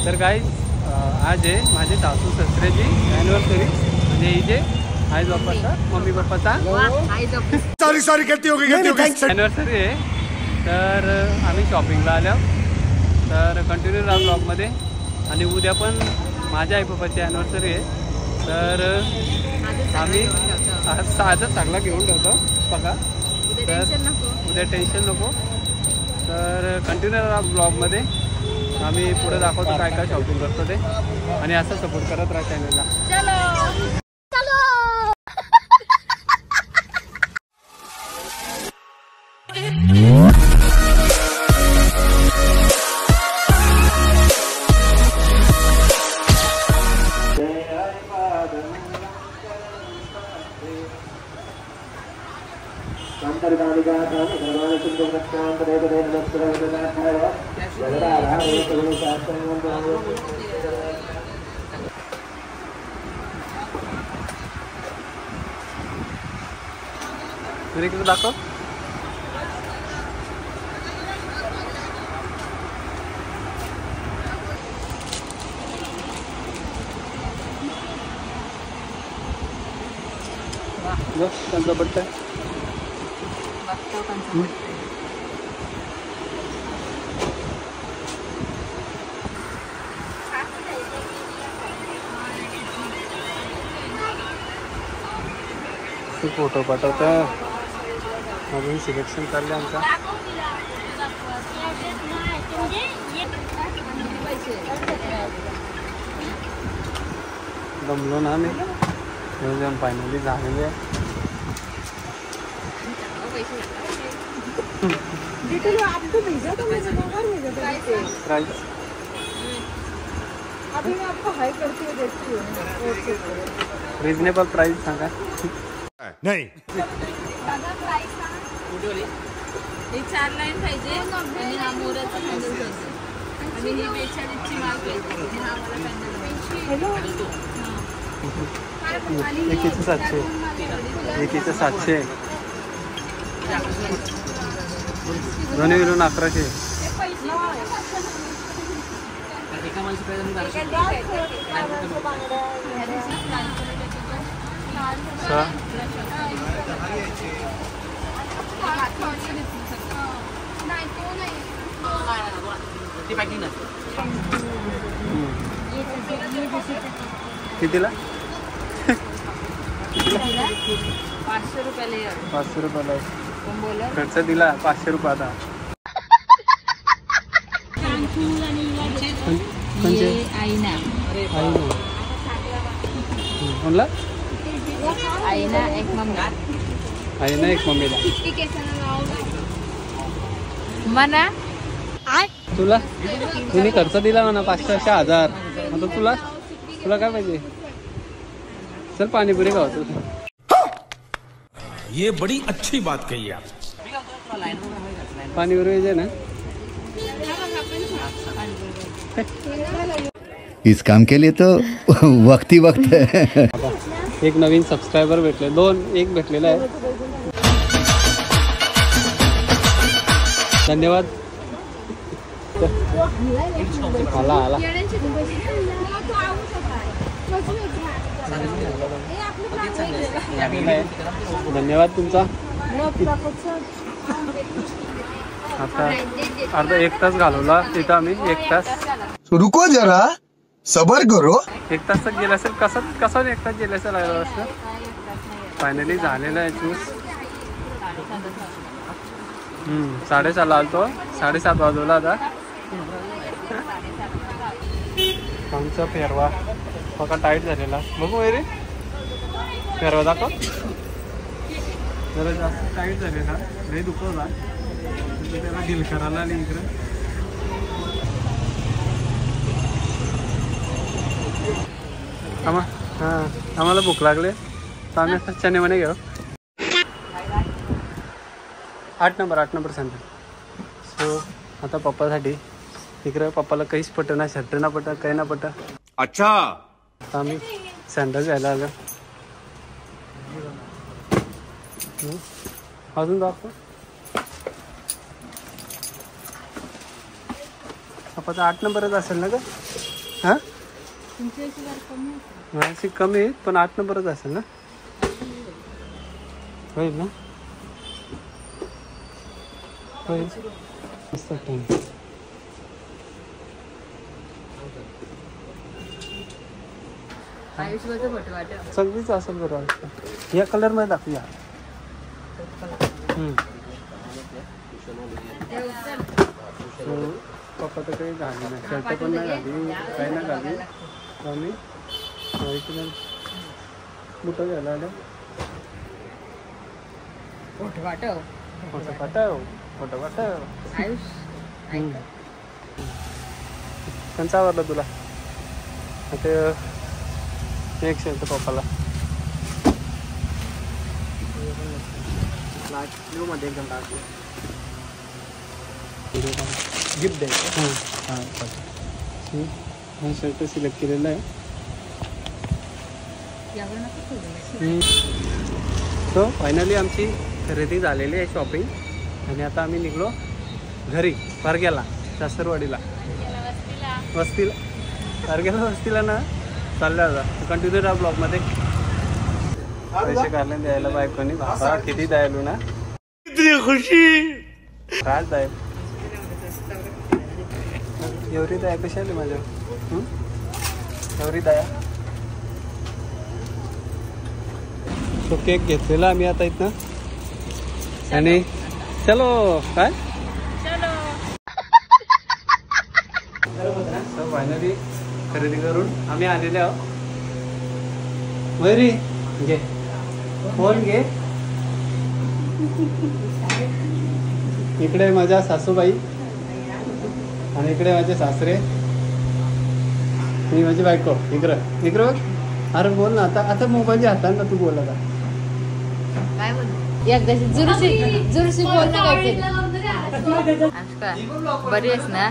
तर गाईज आज आहे माझे सासू सासऱ्याची ॲनिव्हर्सरी, म्हणजे ही जे आई बाप्पाचा मम्मी पप्पाचा ॲनिव्हर्सरी आहे. तर आम्ही शॉपिंगला आलो, तर कंटिन्यू राहा ब्लॉगमध्ये. आणि उद्या पण माझ्या आई बाप्पाची ॲनिव्हर्सरी आहे, तर आम्ही साधं चांगला घेऊन ठेवतो बघा. तर उद्या टेन्शन नको. तर कंटिन्यू राहा ब्लॉगमध्ये. आम्ही पुढे दाखवतो काय काय शॉपिंग करतो ते, आणि असं सपोर्ट करत राहा चॅनलला. इकडे दाखव. त्यांचा बट्टा फोटो पाठवता. अजून सिलेक्शन चालले आमचा. दमलो ना मी, फायनली झालेले. रिजनेबल प्राइस सांगा. नाही हे 4 लाईन पाहिजे आणि हा मोराचा हँडल पाहिजे आणि ही 42ची माल पाहिजे. हा मला हँडल एकीचं 700, एकीचं 700, दोन्ही मिळून 1100. कितीला? 500 रुपयाला. 500 रुपयाला खर्च दिला. 500 रुपयाचा. आईना म्हणला आईना एक मम्मी. आईना एक मम्मीला. म्हणा तुला तुम्ही खर्च दिला म्हणा 500-1000. आता तुला काय पाहिजे? चल पाणीपुरी खाऊ तू. ये बड़ी अच्छी बात कही आप. पाणीपुरी पाहिजे ना. इस काम के लिए तो वक्त ही वक्त है. एक नवीन सबस्क्रायबर भेटले. 2 एक भेटलेला आहे. धन्यवाद. आला धन्यवाद तुमचा. आता अर्धा 1 तास घालवला तिथं आम्ही. 1 तास. रुको जरा सबर करो. 1 तास गेला असेल. कसं 1 तास गेला असेल असं. फायनली झालेला आहे चूस. 4:30 आलतो. 7:30 वाजवला आता. आमचा फेरवा बघा टाईट झालेला. बघू रे फेरवा दाखव. जरा जास्त टाईट झालेला. लई दुखवला. त्याला डील करायला आणि इकडे आम्हाला भूक लागले तर आम्ही आता चणे म्हणे घेऊ. 8 नंबर सांगतो. सो आता पप्पासाठी इकडे पप्पाला काहीच पट ना. शर्ट ना पट काही ना पट. अच्छा आता आम्ही सँडल घ्यायला आलो. अजून दाखव. पप्पाचा 8 नंबरच असेल ना ग? हां अशी कमी आहेत पण 8 नंबरच असेल ना? होईल ना? होईल मस्त सगळीच असेल बरं. या कलर मध्ये दाखवूया. पप्पा तर काही घाली नाही, शर्ट पण नाही घाली, काही नाही घाली. आम्ही बुटं घ्यायला आलं. फोटो पाठव. त्यांचा आवडला तुला ते एक शर्ट पप्पाला मध्ये एकदम गिफ्ट द्यायचं. हा शर्ट सिलेक्ट केलेला आहे. सो फायनली आमची खरेदी झालेली आहे शॉपिंग आणि आता आम्ही निघलो घरी पारग्याला सासरवाडीला वस्तीला पारग्याला वस्तीला ना चालल्या होता. कंटिन्यू राहा ब्लॉगमध्ये. पैसे काढले द्यायला बायकोनी बाबा किती द्यायलो ना खुशी काय द्याय एवढी दया कशी आली माझ्या एवढी दया. तो केक घेतलेला आम्ही आता इथनं आणि चलो काय फायनली खरेदी करून आम्ही आलेले आहोत. मयुरी घे फोन घे. इकडे माझ्या सासूबाई आणि इकडे माझे सासरे मी माझी बायको. इकडं बघ. अरे बोल ना आता. आता मोबाईलच्या हातात ना तू बोल आता. काय बोल जुरशी बोल ना काहीतरी. अनुष्का बरी आहेस ना?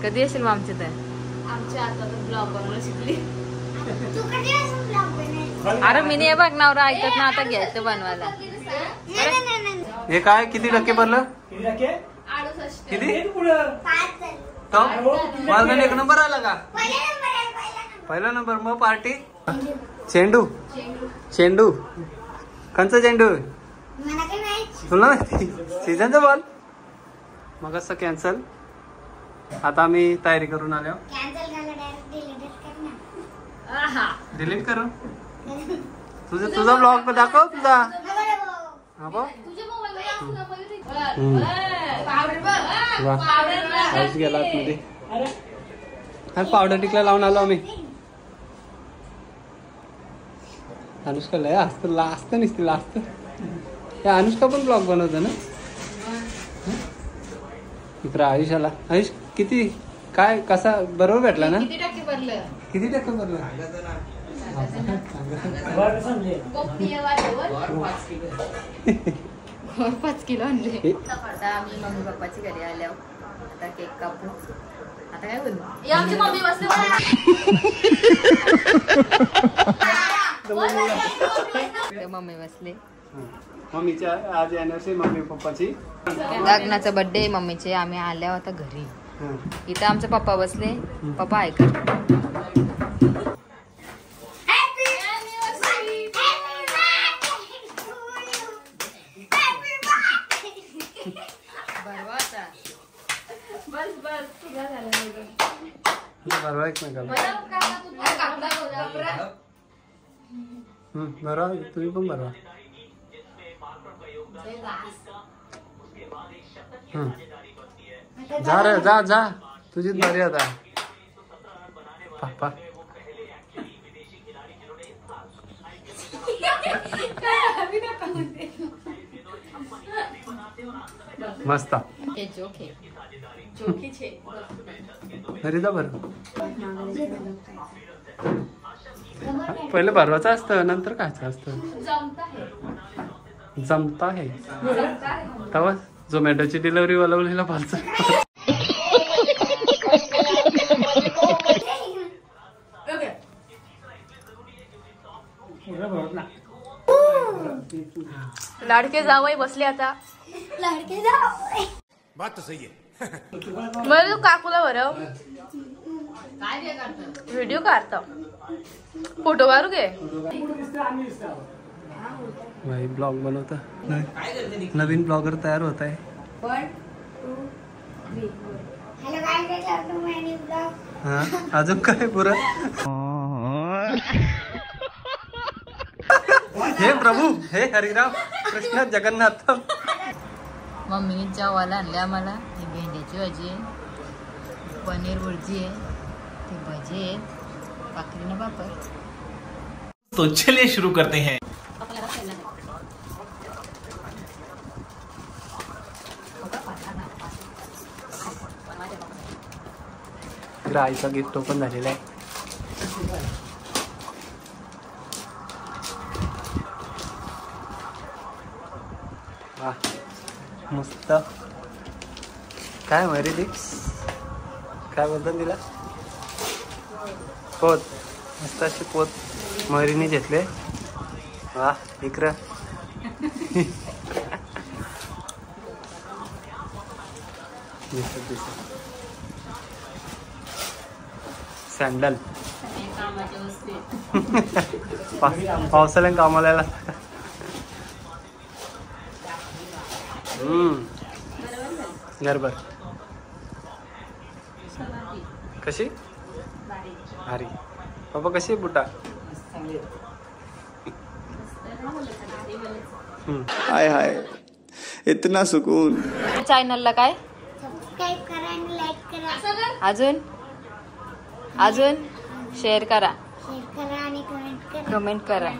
कधी असेल मग आमच्या तर आमच्या आता ब्लॉग बनवायला शिकली. अरे मी नाही बघ नवरा ऐकत ना आता घ्यायचं बनवायला. हे काय किती टक्के भरलं? किती? माझा 1 नंबर आला का? पहिला नंबर. मग पार्टी चेंडू कंचा चेंडू तुला माहिती सीझनचा बॉल मग असं कॅन्सल. आता आम्ही तयारी करून आलो. डिलीट करू तुझा ब्लॉग दाखव तुझा. गेला आतमध्ये. अरे पावडर टिकला लावून आलो आम्ही. अनुष्का लय लास्ट नसते लास्ट. त्या अनुष्का पण ब्लॉग बनवतो ना. इकडं आयुष्याला आयुष किती काय कसा बरोबर भेटला ना? किती टक्के भरलं? 5 किलो आणले. आता आम्ही मम्मी पप्पाची घरी आल्यावर आता केक कापू. आता काय बोलू आमची मम्मी बसले. मम्मी बसले. मम्मीच्या आज अॅनिव्हर्सरी मम्मी पप्पाची. लग्नाचा बर्थडे मम्मीचे. आम्ही आल्या होता घरी. इथं आमचे पप्पा बसले. पप्पा ऐका बरोबर तुम्ही पण बरोबर. जा रे जा तुझीच बरी आता. पापा मस्त. अरे जा बरं. पहिले भरवाचं असतं नंतर खायचं असतं. जमता आहे तेव्हा झोमॅटोची डिलिव्हरी बोलवलेला पालचं. लाडके जावई बसले आता. बात तो सही है. बरं तू काकूला बरं व्हिडिओ काढतो फोटो मारू घे भाई ब्लॉग बनवता नवीन ब्लॉगर तयार होत आहे हा अजून काय पुरं हे प्रभू हे हरिराम कृष्ण जगन्नाथ मम्मीने जेवायला आणले आम्हाला ही भेंड्याची भाजी आहे पनीर भुर्जी आहे ती भजी आहेत भाकरीनं पापड तो चलिए शुरू करते हैं। आईचा गिफ्ट ओपन झालेला आहे वा मस्त काय मरी ती काय बोलतात तिला पोत मस्त अशी पोत मरीने घेतले वा इकडं दिसत दिसत सँडल पावसाळ्यात कामाला लागतात गरबर कशी भारी बाबा कशी बुटा हाय हाय इतना सुकून। चॅनलला काय सबस्क्राईब करा आणि लाईक करा अजून अजून शेअर करा शेअर करा आणि कमेंट करा कमेंट करा